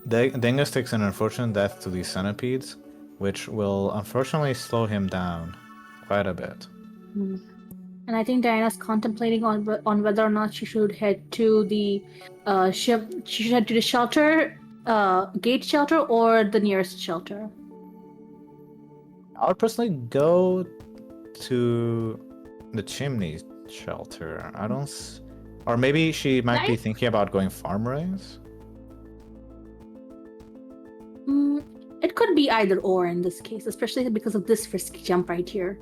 Dingus takes an unfortunate death to these centipedes, which will unfortunately slow him down quite a bit. And I think Diana's contemplating on whether or not she should head to the she should head to the shelter, gate shelter, or the nearest shelter. I would personally go to the chimney shelter. I don't, or maybe she might be thinking about going farm raise. It could be either or in this case, especially because of this risky jump right here.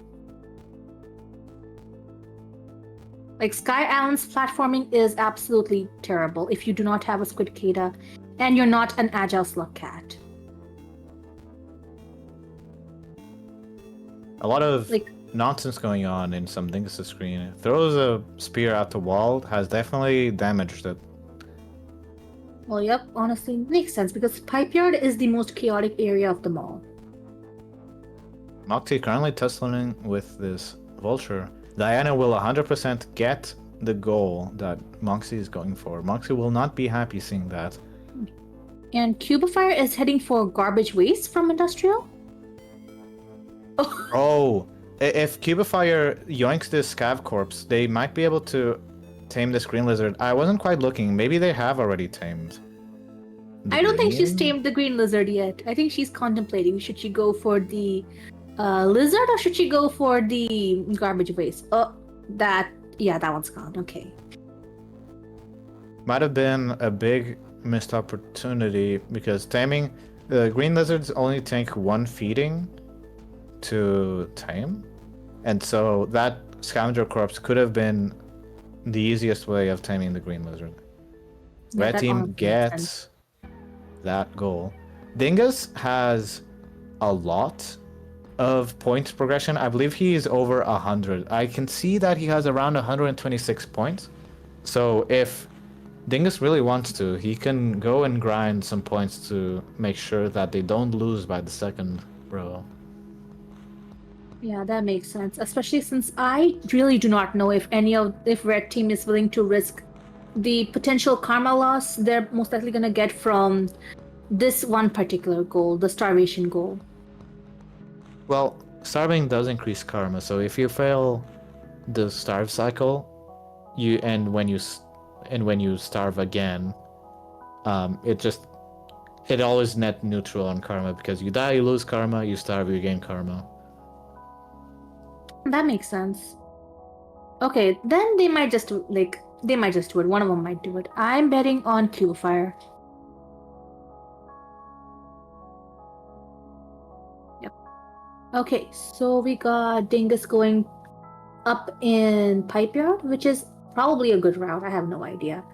Like, Sky Island's platforming is absolutely terrible if you do not have a Squidcada and you're not an agile Slugcat. A lot of nonsense going on in some Dingus' screen. Throws a spear out the wall, has definitely damaged it. Well, yep, honestly, makes sense because Pipe Yard is the most chaotic area of them all. Moxie currently tussling with this vulture. Diana will 100% get the goal that Moxie is going for. Moxie will not be happy seeing that. And Cubifier is heading for garbage waste from Industrial? Oh, if Cubifier yoinks this Scav corpse, they might be able to tame this green lizard. I wasn't quite looking. Maybe they have already tamed. I don't think she's tamed the green lizard yet. I think she's contemplating. Should she go for the lizard or should she go for the garbage waste? That one's gone. Okay. Might have been a big missed opportunity because taming the green lizards only take one feeding to tame, and so that scavenger corpse could have been the easiest way of taming the green lizard. Red team gets that goal. Dingus has a lot of points progression. I believe he is over 100. I can see that he has around 126 points. So if Dingus really wants to, he can go and grind some points to make sure that they don't lose by the second row. Yeah, that makes sense. Especially since I really do not know if red team is willing to risk the potential karma loss they're most likely gonna get from this one particular goal, the starvation goal. Well, starving does increase karma, so if you fail the starve cycle, when you starve again, it just it always net neutral on karma because you die, you lose karma, you starve, you gain karma. That makes sense. Okay, then they might just do it. One of them might do it. I'm betting on Cubifier. Yep. Okay, so we got Dingus going up in Pipe Yard, which is probably a good route. I have no idea.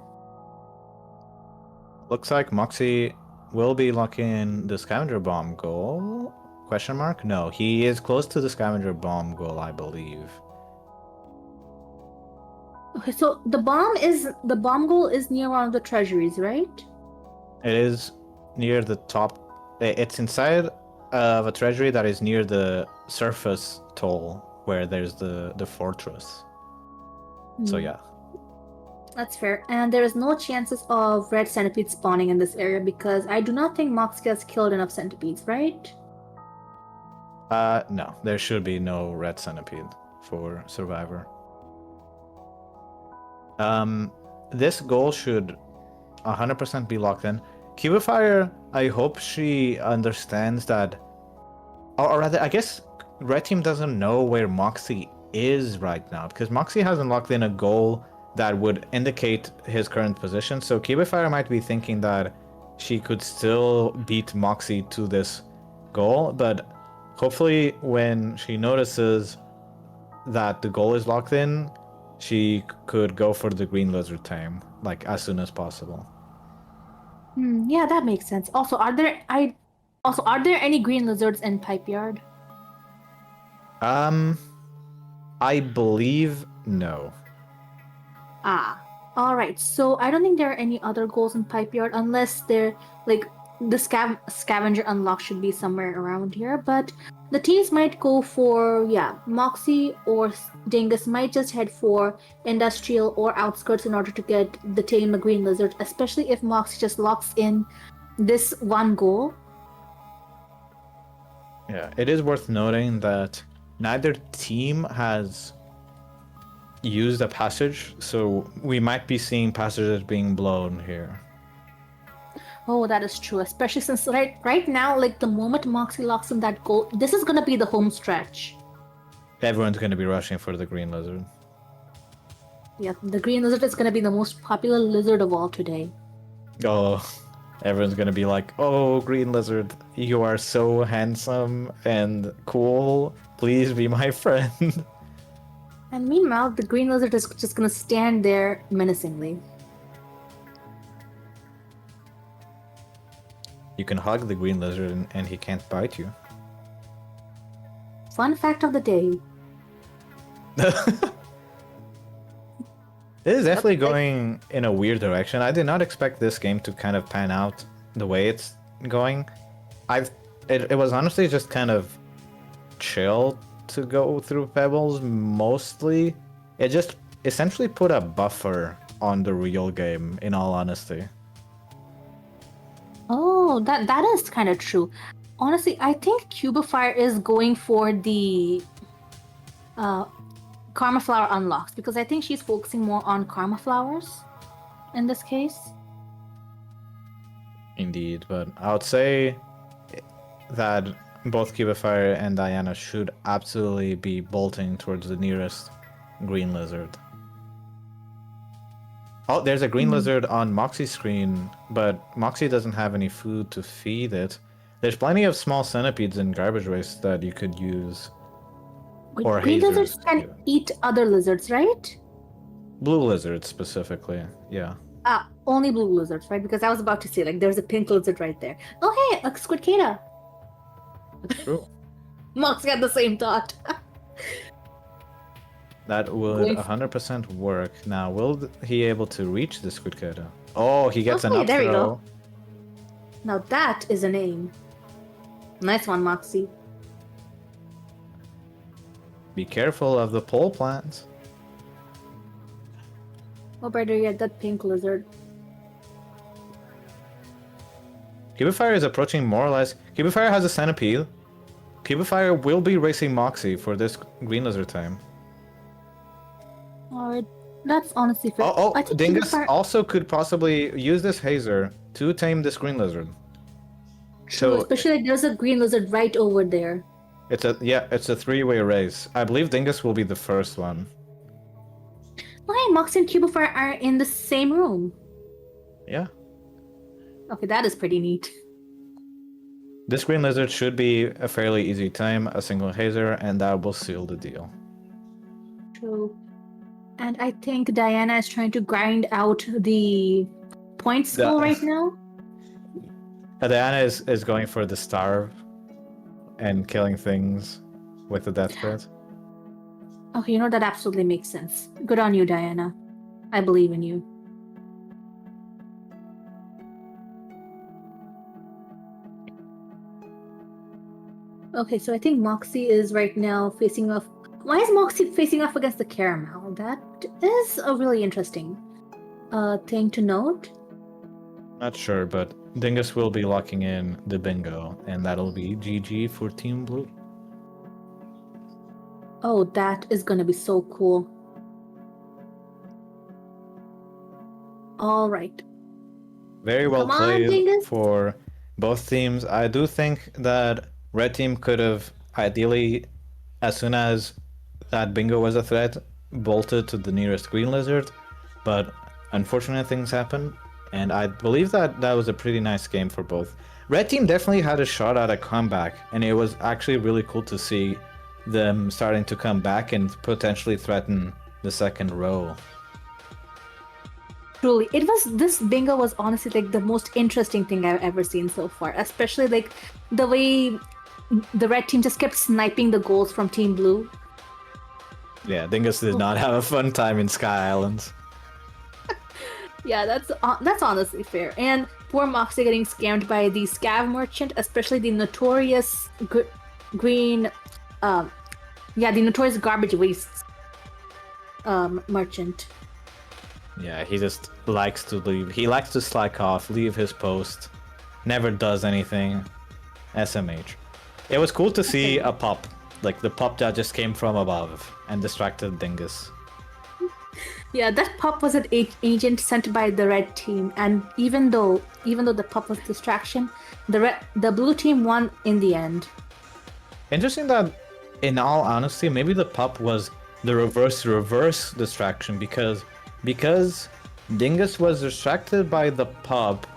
Looks like Moxie will be locking the scavenger bomb goal. Question mark? No, he is close to the scavenger bomb goal, I believe. Okay, so the bomb goal is near one of the treasuries, right? It is near the top. It's inside of a treasury that is near the surface toll where there's the fortress. So yeah. That's fair. And there is no chances of red centipedes spawning in this area because I do not think Moxie has killed enough centipedes, right? No, there should be no red centipede for Survivor. This goal should 100% be locked in. Cubifier, I hope she understands that, or rather, I guess Red Team doesn't know where Moxie is right now because Moxie hasn't locked in a goal that would indicate his current position. So Cubifier might be thinking that she could still beat Moxie to this goal, but hopefully when she notices that the goal is locked in, she could go for the green lizard time, like as soon as possible. Yeah, that makes sense. Also, are there any green lizards in Pipe Yard? I believe no. All right. So I don't think there are any other goals in Pipe Yard unless they're like the scavenger unlock should be somewhere around here. But the teams might go for Moxie or Dingus might just head for industrial or outskirts in order to get the tame the green lizard, especially if Moxie just locks in this one goal. Yeah, it is worth noting that neither team has used a passage, so we might be seeing passages being blown here. Oh, that is true, especially since right now, like the moment Moxie locks in that goal, this is gonna be the home stretch. Everyone's going to be rushing for the green lizard. Yeah, the green lizard is gonna be the most popular lizard of all today. Oh, everyone's going to be like, "Oh, green lizard, you are so handsome and cool. Please be my friend." And meanwhile, the green lizard is just gonna stand there menacingly. You can hug the green lizard and he can't bite you. Fun fact of the day. It is definitely going in a weird direction. I did not expect this game to kind of pan out the way it's going. It was honestly just kind of chill to go through Pebbles mostly. It just essentially put a buffer on the real game, in all honesty. Oh, that is kind of true. Honestly, I think Cubifier is going for the Karma Flower unlocks because I think she's focusing more on Karma Flowers in this case. Indeed, but I would say that both Cubifier and Diana should absolutely be bolting towards the nearest green lizard. Oh, there's a green lizard on Moxie's screen, but Moxie doesn't have any food to feed it. There's plenty of small centipedes and garbage waste that you could use. Wait, Or green hazers. lizards can eat other lizards, right? Blue lizards specifically, yeah. Only blue lizards, right? Because I was about to say, like, there's a pink lizard right there. Oh, hey, a squidcada. True. Moxie had the same thought. That would 100% work. Now, will he able to reach the squidcada? Oh, he gets an up there we throw. go. Now that is an aim. Nice one, Moxie. Be careful of the pole plants. Or better yet, that pink lizard. Cubifier is approaching more or less. Cubifier has a centipede. Cubifier will be racing Moxie for this green lizard time. Alright, that's honestly fair. Oh, I think Dingus Cubifier... also could possibly use this hazer to tame this green lizard. True, So especially like, there's a green lizard right over there. it's a three-way race. I believe Dingus will be the first one. Why Moxie and Cubify are in the same room? Yeah. Okay, that is pretty neat. This green lizard should be a fairly easy time, a single hazer, and that will seal the deal. True. And I think Diana is trying to grind out the points goal right now. Diana is going for the starve and killing things with the death threat. Okay, you know, that absolutely makes sense. Good on you, Diana. I believe in you. Okay, so I think Moxie is right now facing off. Why is Moxie facing off against the Caramel? That is a really interesting thing to note. Not sure, but Dingus will be locking in the bingo, and that'll be GG for Team Blue. Oh, that is gonna be so cool. All right. Very well Come on, played Dingus. for both teams. I do think that Red Team could have ideally, as soon as that bingo was a threat, bolted to the nearest green lizard, but unfortunate things happened, and I believe that that was a pretty nice game for both. Red Team definitely had a shot at a comeback, and it was actually really cool to see them starting to come back and potentially threaten the second row. Truly, this bingo was honestly like the most interesting thing I've ever seen so far, especially like the way the red team just kept sniping the goals from Team Blue. Yeah, Dingus did not have a fun time in Sky Islands. Yeah, that's honestly fair. And poor Moxie getting scammed by the scav merchant, especially the notorious green, the notorious garbage waste merchant. Yeah, he just likes to leave. He likes to slack off, leave his post, never does anything. SMH. It was cool to see a pop, like the pop that just came from above and distracted Dingus. Yeah, that pop was an agent sent by the red team, and even though the pop was distraction, the blue team won in the end. Interesting that, in all honesty, maybe the pop was the reverse distraction because Dingus was distracted by the pop,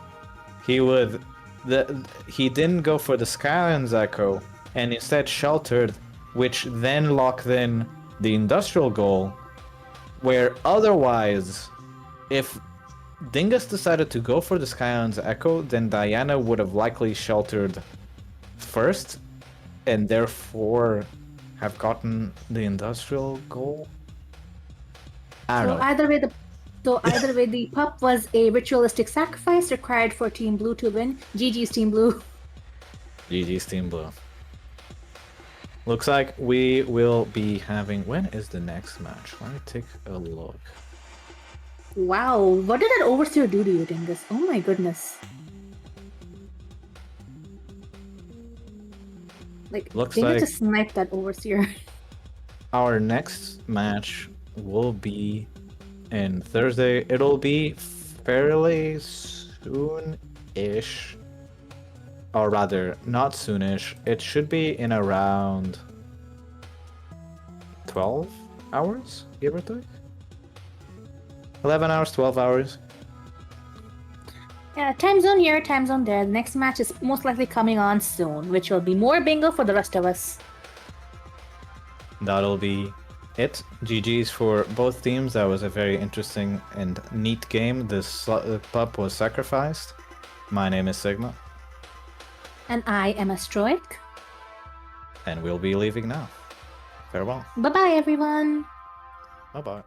he didn't go for the Skylands Echo and instead sheltered, which then locked in the industrial goal, where otherwise, if Dingus decided to go for the Skylands Echo, then Diana would have likely sheltered first and therefore have gotten the industrial goal. I don't know. Either way, the pup was a ritualistic sacrifice required for Team Blue to win. GG's Team Blue. GG's Team Blue. Looks like we will be having... When is the next match? Let me take a look. Wow, what did that Overseer do to you, Dingus? Oh my goodness. Like, Looks Dingus like just sniped that Overseer. our next match will be in Thursday. It'll be fairly soon-ish. Or rather, not soonish. It should be in around 12 hours, give or take. 11 hours, 12 hours. Yeah, time zone here, time zone there. The next match is most likely coming on soon, which will be more bingo for the rest of us. That'll be it. GG's for both teams. That was a very interesting and neat game. This pup was sacrificed. My name is Sigma. And I am Astroic. And we'll be leaving now. Farewell. Bye-bye, everyone. Bye-bye.